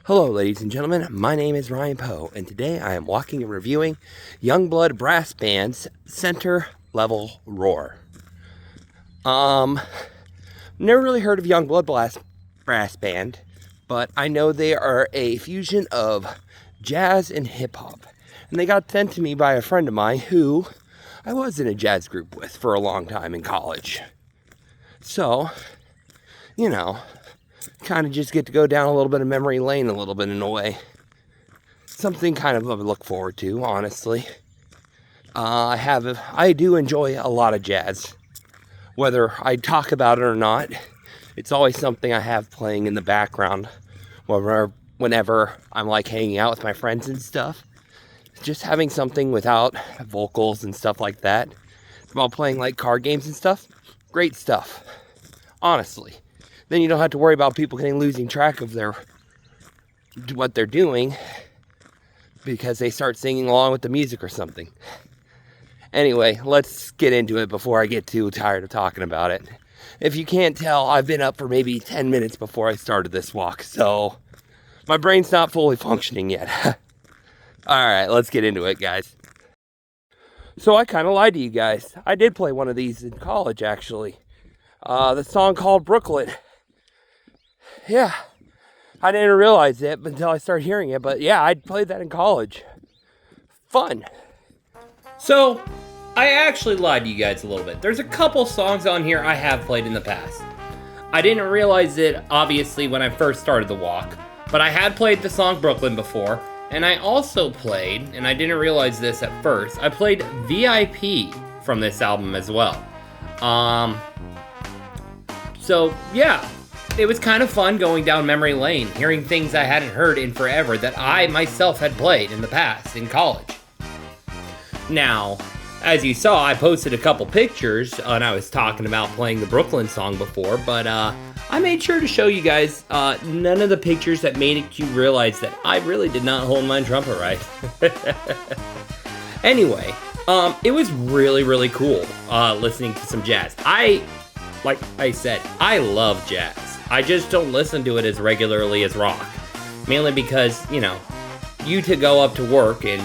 Hello, ladies and gentlemen. My name is Ryan Poe, and today I am walking and reviewing Youngblood Brass Band's Center Level Roar. Never really heard of Youngblood Brass Band, but I know they are a fusion of jazz and hip hop, and they got sent to me by a friend of mine who I was in a jazz group with for a long time in college. So, kind of just get to go down a little bit of memory lane a little bit in a way. Something kind of to look forward to, honestly. I do enjoy a lot of jazz. Whether I talk about it or not, it's always something I have playing in the background whenever I'm like hanging out with my friends and stuff. Just having something without vocals and stuff like that. While playing like card games and stuff, great stuff. Honestly. Then you don't have to worry about people losing track of what they're doing because they start singing along with the music or something. Anyway, let's get into it before I get too tired of talking about it. If you can't tell, I've been up for maybe 10 minutes before I started this walk, so my brain's not fully functioning yet. Alright, let's get into it, guys. So I kind of lied to you guys. I did play one of these in college, actually. The song called Brooklyn. Yeah, I didn't realize it until I started hearing it, but yeah, I played that in college. Fun. So, I actually lied to you guys a little bit. There's a couple songs on here I have played in the past. I didn't realize it, obviously, when I first started the walk, but I had played the song Brooklyn before, and I also played, and I didn't realize this at first, I played VIP from this album as well. So, yeah. It was kind of fun going down memory lane, hearing things I hadn't heard in forever that I myself had played in the past, in college. Now, as you saw, I posted a couple pictures, and I was talking about playing the Brooklyn song before, but I made sure to show you guys none of the pictures that made you realize that I really did not hold my trumpet right. Anyway, it was really, really cool listening to some jazz. Like I said, I love jazz. I just don't listen to it as regularly as rock. Mainly because, you to go up to work and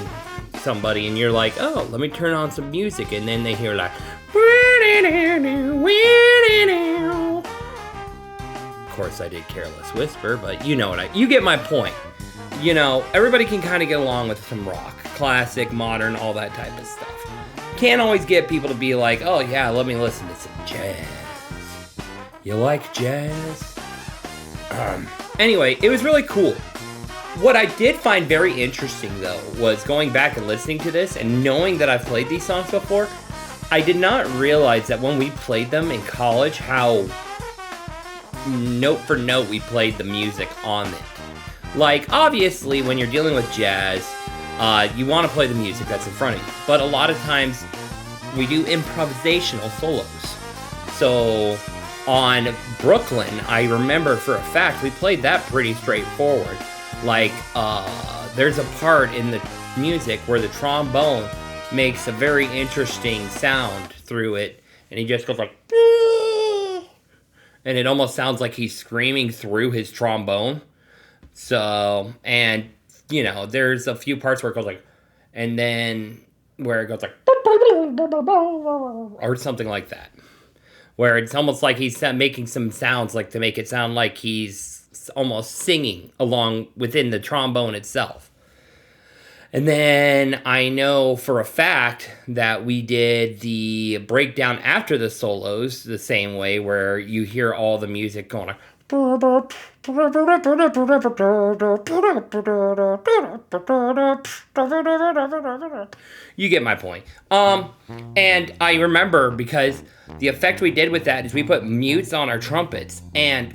somebody and you're like, oh, let me turn on some music. And then they hear like, of course I did Careless Whisper, but you get my point. Everybody can kind of get along with some rock, classic, modern, all that type of stuff. Can't always get people to be like, oh yeah, let me listen to some jazz. You like jazz? Anyway, it was really cool. What I did find very interesting, though, was going back and listening to this and knowing that I've played these songs before, I did not realize that when we played them in college, how note for note we played the music on it. Like, obviously, when you're dealing with jazz, you want to play the music that's in front of you. But a lot of times, we do improvisational solos. So on Brooklyn, I remember for a fact, we played that pretty straightforward. Like, there's a part in the music where the trombone makes a very interesting sound through it, and he just goes like, and it almost sounds like he's screaming through his trombone. So, and, there's a few parts where it goes like, and then where it goes like, or something like that. Where it's almost like he's making some sounds like to make it sound like he's almost singing along within the trombone itself. And then I know for a fact that we did the breakdown after the solos the same way, where you hear all the music going like, you get my point. And I remember because the effect we did with that is we put mutes on our trumpets, and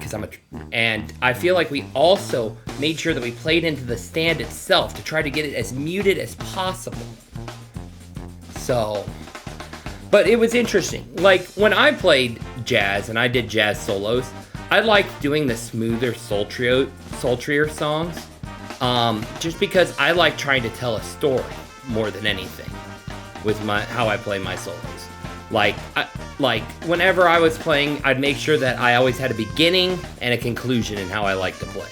I feel like we also made sure that we played into the stand itself to try to get it as muted as possible. So, but it was interesting. Like when I played jazz and I did jazz solos, I liked doing the smoother, sultrier songs, just because I like trying to tell a story more than anything with how I play my solos. Like whenever I was playing, I'd make sure that I always had a beginning and a conclusion in how I like to play.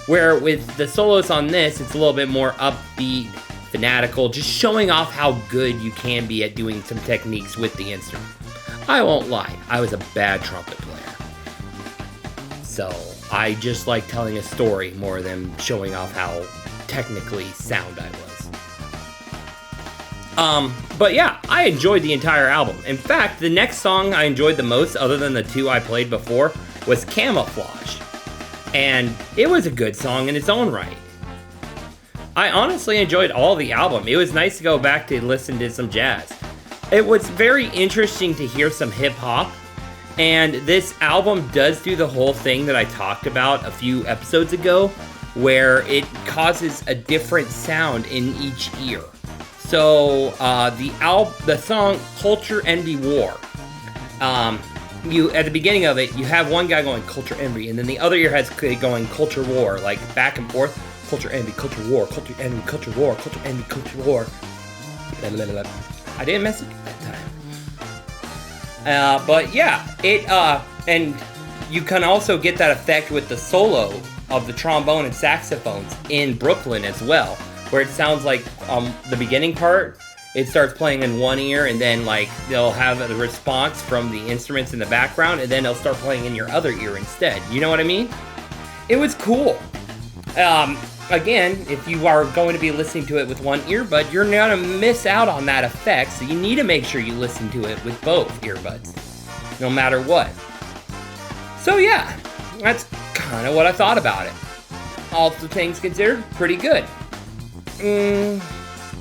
Where with the solos on this, it's a little bit more upbeat, fanatical, just showing off how good you can be at doing some techniques with the instrument. I won't lie, I was a bad trumpet player. So I just like telling a story more than showing off how technically sound I was. But yeah, I enjoyed the entire album. In fact, the next song I enjoyed the most, other than the two I played before, was Camouflage. And it was a good song in its own right. I honestly enjoyed all the album. It was nice to go back to listen to some jazz. It was very interesting to hear some hip hop. And this album does do the whole thing that I talked about a few episodes ago, where it causes a different sound in each ear. So the song Culture Envy War, you at the beginning of it, you have one guy going Culture Envy, and then the other ear has going Culture War, like back and forth. Culture Envy, Culture War, Culture Envy, Culture War, Culture Envy, Culture War. Blah, blah, blah, blah. I didn't mess it that time. But yeah, and you can also get that effect with the solo of the trombone and saxophones in Brooklyn as well, where it sounds like the beginning part, it starts playing in one ear, and then like they'll have the response from the instruments in the background, and then they'll start playing in your other ear instead. You know what I mean? It was cool. Again, if you are going to be listening to it with one earbud, you're going to miss out on that effect, so you need to make sure you listen to it with both earbuds, no matter what. So yeah, that's kind of what I thought about it. All the things considered, pretty good.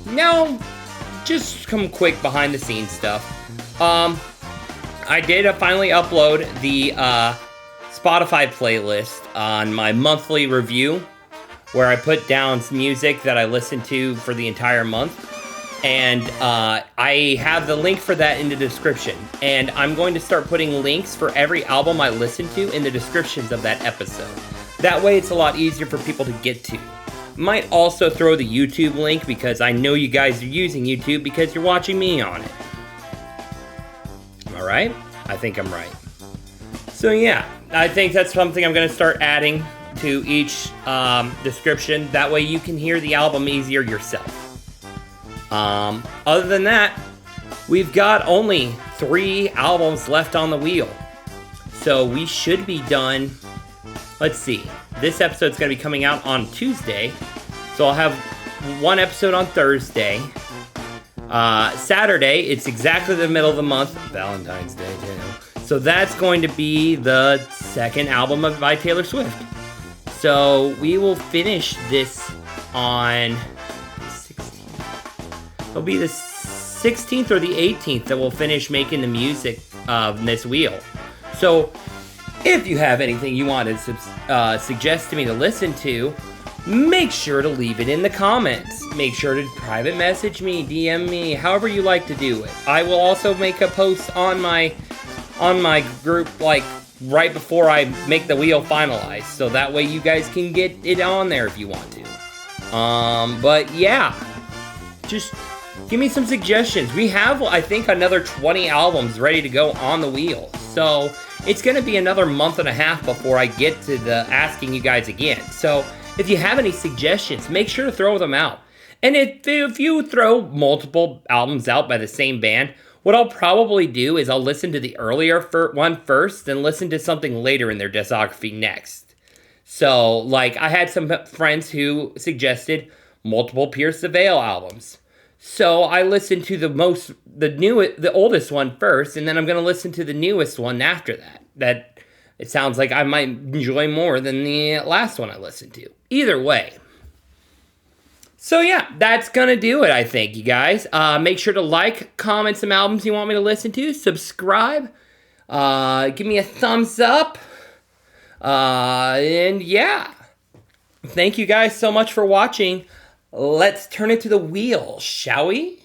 Now, just some quick behind the scenes stuff. I did finally upload the Spotify playlist on my monthly review, where I put down some music that I listened to for the entire month. And I have the link for that in the description. And I'm going to start putting links for every album I listen to in the descriptions of that episode. That way it's a lot easier for people to get to. Might also throw the YouTube link, because I know you guys are using YouTube because you're watching me on it. Am I right? I think I'm right. So yeah, I think that's something I'm going to start adding to each description. That way you can hear the album easier yourself. Other than that, we've got only 3 albums left on the wheel. So we should be done. Let's see. This episode's going to be coming out on Tuesday. So I'll have 1 episode on Thursday. Saturday, it's exactly the middle of the month. Valentine's Day, too. So that's going to be the 2nd album by Taylor Swift. So we will finish this on the 16th. It'll be the 16th or the 18th that we'll finish making the music of this wheel. So if you have anything you want to suggest to me to listen to, make sure to leave it in the comments. Make sure to private message me, DM me, however you like to do it. I will also make a post on my group, like, right before I make the wheel finalized, so that way you guys can get it on there if you want to. But yeah, just give me some suggestions. We have, I think, another 20 albums ready to go on the wheel, so it's going to be another month and a half before I get to the asking you guys again. So if you have any suggestions, make sure to throw them out. And if you throw multiple albums out by the same band, what I'll probably do is I'll listen to the earlier one first, then listen to something later in their discography next. So, like, I had some friends who suggested multiple Pierce the Veil albums. So I listened to the oldest one first, and then I'm going to listen to the newest one after that. That it sounds like I might enjoy more than the last one I listened to. Either way. So yeah, that's gonna do it, I think, you guys. Make sure to like, comment some albums you want me to listen to, subscribe, give me a thumbs up, and yeah. Thank you guys so much for watching. Let's turn it to the wheel, shall we?